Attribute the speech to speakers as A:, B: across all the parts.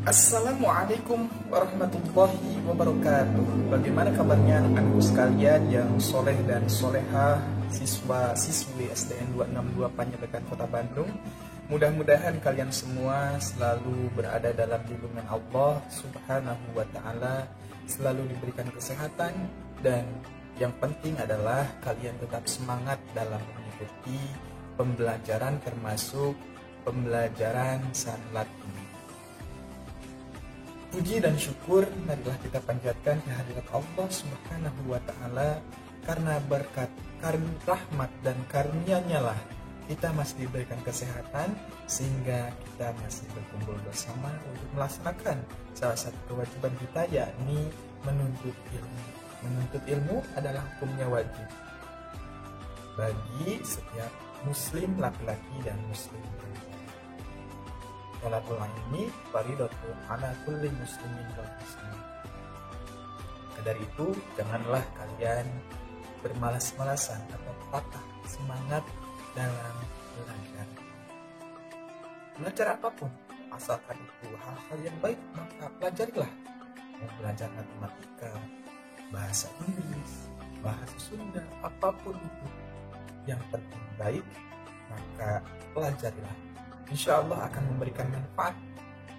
A: Assalamualaikum warahmatullahi wabarakatuh. Bagaimana kabarnya anak-anakku sekalian yang soleh dan soleha, siswa-siswi SDN 262 Panjaitan Kota Bandung? Mudah-mudahan kalian semua selalu berada dalam lindungan Allah Subhanahu wa Ta'ala, selalu diberikan kesehatan, dan yang penting adalah kalian tetap semangat dalam mengikuti pembelajaran, termasuk pembelajaran sanlat ini. Puji dan syukur marilah kita panjatkan kehadirat Allah Subhanahu wa Ta'ala, karena berkat rahmat dan karunia-Nya lah kita masih diberikan kesehatan, sehingga kita masih berkumpul bersama untuk melaksanakan salah satu kewajiban kita, yakni menuntut ilmu. Menuntut ilmu adalah hukumnya wajib bagi setiap muslim laki-laki dan muslim perempuan. Sholatul ini fardhatun ala kulli muslimin wal muslimin. Dari itu, janganlah kalian bermalas-malasan atau patah semangat dalam belajar. Belajar apapun, asalkan itu hal-hal yang baik, maka pelajarilah. Mau belajar matematika, bahasa Inggris, bahasa Sunda, apapun itu, yang penting baik, maka pelajarilah. Insya Allah akan memberikan manfaat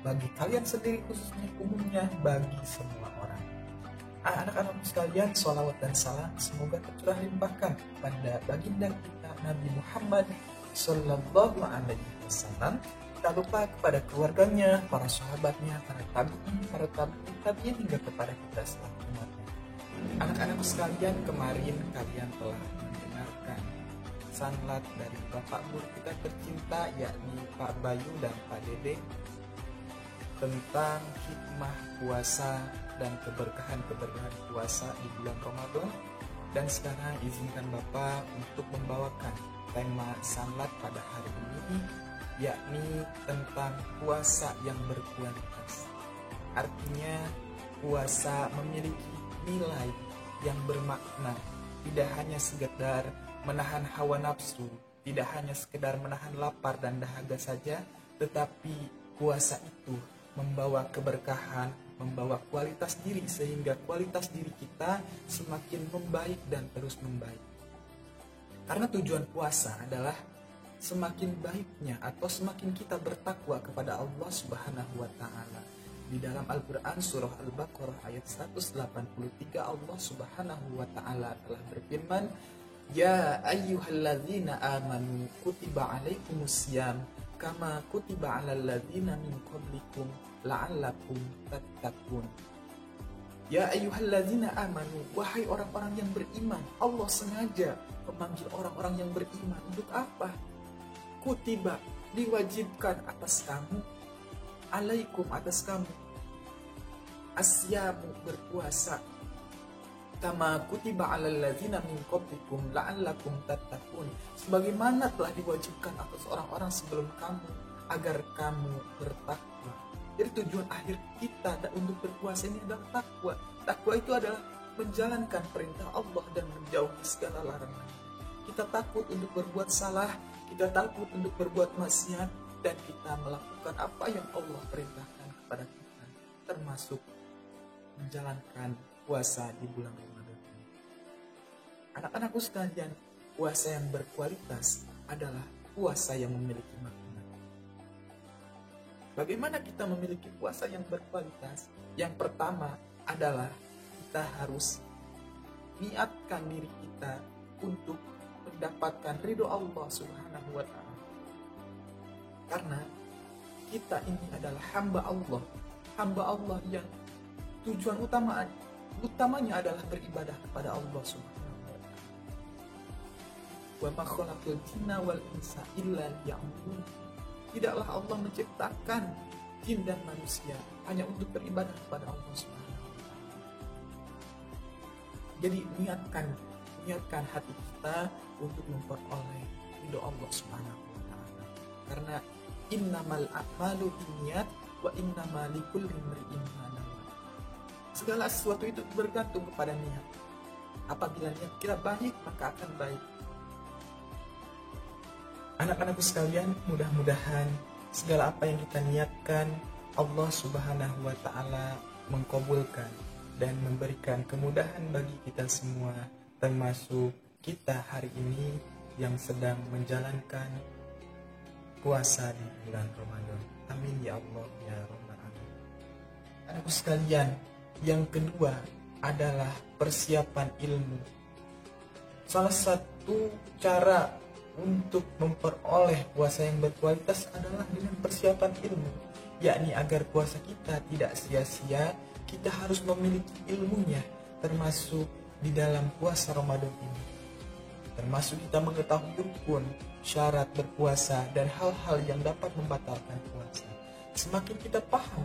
A: bagi kalian sendiri, khususnya umumnya bagi semua orang. Anak-anak sekalian, sholawat dan salam semoga tercurah limpahkan pada baginda kita Nabi Muhammad Sallallahu Alaihi Wasallam. Tak lupa kepada keluarganya, para sahabatnya, para tabi'in hingga kepada kita selaku umatnya. Anak-anak sekalian, kemarin kalian telah mendengarkan sanlat dari Bapak Guru kita tercinta, yakni Pak Bayu dan Pak Dede, tentang hikmah puasa dan keberkahan puasa di bulan Ramadan. Dan sekarang izinkan Bapak untuk membawakan tema sanlat pada hari ini, yakni tentang puasa yang berkualitas. Artinya puasa memiliki nilai yang bermakna, tidak hanya sekedar menahan hawa nafsu, tidak hanya sekedar menahan lapar dan dahaga saja, tetapi puasa itu membawa keberkahan, membawa kualitas diri, sehingga kualitas diri kita semakin membaik dan terus membaik. Karena tujuan puasa adalah semakin baiknya atau semakin kita bertakwa kepada Allah Subhanahu wa Ta'ala. Di dalam Al-Quran surah Al-Baqarah ayat 183, Allah Subhanahu wa Ta'ala telah berfirman, Ya ayyuhalladzina amanu kutiba alaikumusiyam kama kutiba alal ladzina min qablikum la'allakum tattaqun. Ya ayyuhalladzina amanu, wahai orang-orang yang beriman. Allah sengaja memanggil orang-orang yang beriman untuk apa? Kutiba, diwajibkan atas kamu, alaikum, atas kamu, asyamu, berpuasa, kama kutiba alal ladzina min qablikum la'allakum tattaqun, sebagaimana telah diwajibkan atas orang-orang sebelum kamu agar kamu bertakwa. Jadi tujuan akhir kita untuk berpuasa ini adalah takwa. Takwa itu adalah menjalankan perintah Allah dan menjauhi segala larangan. Kita takut untuk berbuat salah, kita takut untuk berbuat maksiat, dan kita melakukan apa yang Allah perintahkan kepada kita, termasuk menjalankan puasa di bulan Ramadan. Anak-anakku sekalian, puasa yang berkualitas adalah puasa yang memiliki makna. Bagaimana kita memiliki puasa yang berkualitas? Yang pertama adalah kita harus niatkan diri kita untuk mendapatkan ridho Allah Subhanahu wa Ta'ala. Karena kita ini adalah hamba Allah yang tujuan utamanya adalah beribadah kepada Allah Subhanahu wa Ta'ala. Wa ma khalaqtul jinna wal insa illa liya'budun. Tidaklah Allah menciptakan jin dan manusia hanya untuk beribadah kepada Allah Subhanahu wa Ta'ala. Jadi niatkan hati kita untuk memperoleh ridho Allah Subhanahu wa Ta'ala. Karena innamal a'malu binniyat wa innamal likulli imri'in ma nawa. Segala sesuatu itu bergantung kepada niat. Apabila niat kita baik, maka akan baik. Anak-anakku sekalian, mudah-mudahan segala apa yang kita niatkan, Allah Subhanahu wa Ta'ala mengkabulkan dan memberikan kemudahan bagi kita semua, termasuk kita hari ini yang sedang menjalankan puasa di bulan Ramadan. Amin ya Allah ya Rabbal Alamin. Anakku sekalian, yang kedua adalah persiapan ilmu. Salah satu cara untuk memperoleh puasa yang berkualitas adalah dengan persiapan ilmu, yakni agar puasa kita tidak sia-sia, kita harus memiliki ilmunya, termasuk di dalam puasa Ramadan ini. Termasuk kita mengetahui rukun, syarat berpuasa, dan hal-hal yang dapat membatalkan puasa. Semakin kita paham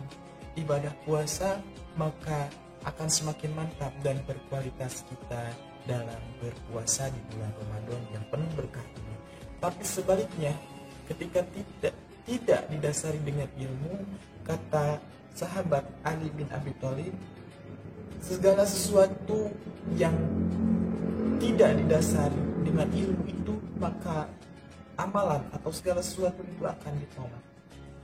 A: ibadah puasa, maka akan semakin mantap dan berkualitas kita dalam berpuasa di bulan Ramadan yang penuh berkah ini. Tapi sebaliknya, ketika tidak didasari dengan ilmu, kata sahabat Ali bin Abi Thalib, segala sesuatu yang tidak didasari dengan ilmu itu, maka amalan atau segala sesuatu itu akan ditolak.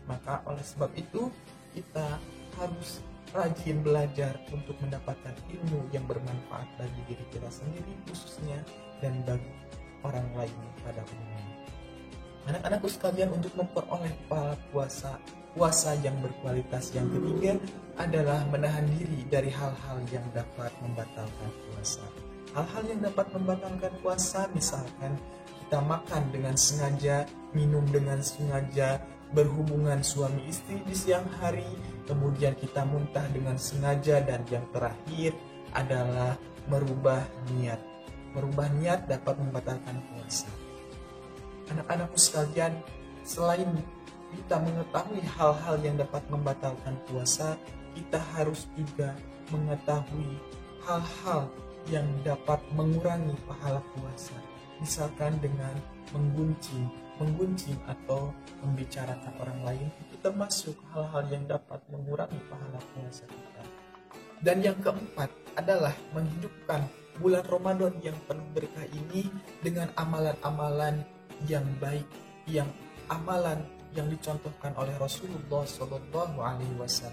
A: Maka oleh sebab itu, kita harus rajin belajar untuk mendapatkan ilmu yang bermanfaat bagi diri kita sendiri khususnya dan bagi orang lain pada umumnya. Anak-anakku sekalian, untuk memperoleh pahala puasa yang berkualitas yang ketiga adalah menahan diri dari hal-hal yang dapat membatalkan puasa. Hal-hal yang dapat membatalkan puasa, misalkan kita makan dengan sengaja, minum dengan sengaja, berhubungan suami istri di siang hari, kemudian kita muntah dengan sengaja, dan yang terakhir adalah merubah niat. Merubah niat dapat membatalkan puasa. Anak-anakku sekalian, selain kita mengetahui hal-hal yang dapat membatalkan puasa, kita harus juga mengetahui hal-hal yang dapat mengurangi pahala puasa. Misalkan dengan menggunjing atau membicarakan orang lain, itu termasuk hal-hal yang dapat mengurangi pahala puasa kita. Dan yang keempat adalah menghidupkan bulan Ramadan yang penuh berkah ini dengan amalan-amalan yang baik, yang amalan yang dicontohkan oleh Rasulullah SAW.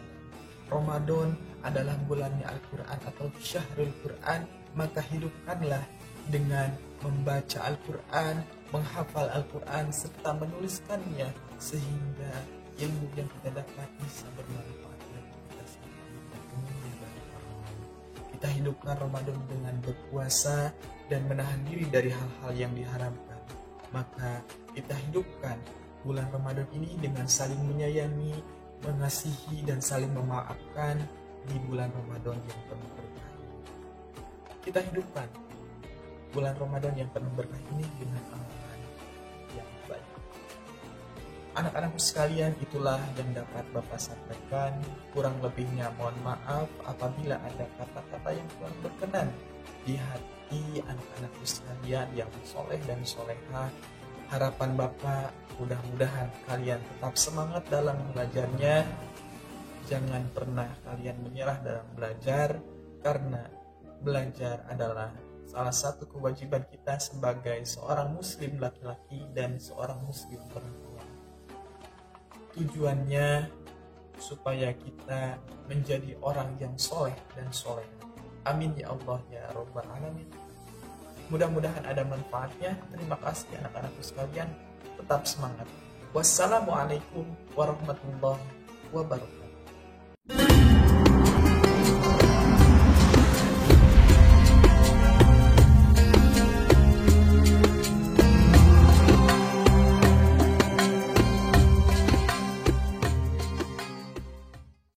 A: Ramadan adalah bulannya Al-Quran atau Syahrul Quran, maka hidupkanlah dengan membaca Al-Quran, menghafal Al-Quran, serta menuliskannya, sehingga ilmu yang kita dapat bisa bermanfaat bagi kita sendiri dan kemudian bagi orang lain. Kita hidupkan Ramadan dengan berpuasa dan menahan diri dari hal-hal yang diharamkan. Maka kita hidupkan bulan Ramadan ini dengan saling menyayangi, mengasihi, dan saling memaafkan di bulan Ramadan yang penuh berkah. Kita hidupkan bulan Ramadan yang penuh berkah ini dengan amalan yang baik. Anak-anakku sekalian, itulah yang dapat Bapak sampaikan. Kurang lebihnya mohon maaf apabila ada kata-kata yang kurang berkenan di hati anak-anakku sekalian yang soleh dan solehah. Harapan Bapak, mudah-mudahan kalian tetap semangat dalam belajarnya. Jangan pernah kalian menyerah dalam belajar, karena belajar adalah salah satu kewajiban kita sebagai seorang muslim laki-laki dan seorang muslim perempuan. Tujuannya supaya kita menjadi orang yang soleh dan soleh. Amin ya Allah ya Rabbal Alamin. Mudah-mudahan ada manfaatnya. Terima kasih anak-anakku sekalian. Tetap semangat. Wassalamualaikum warahmatullahi wabarakatuh.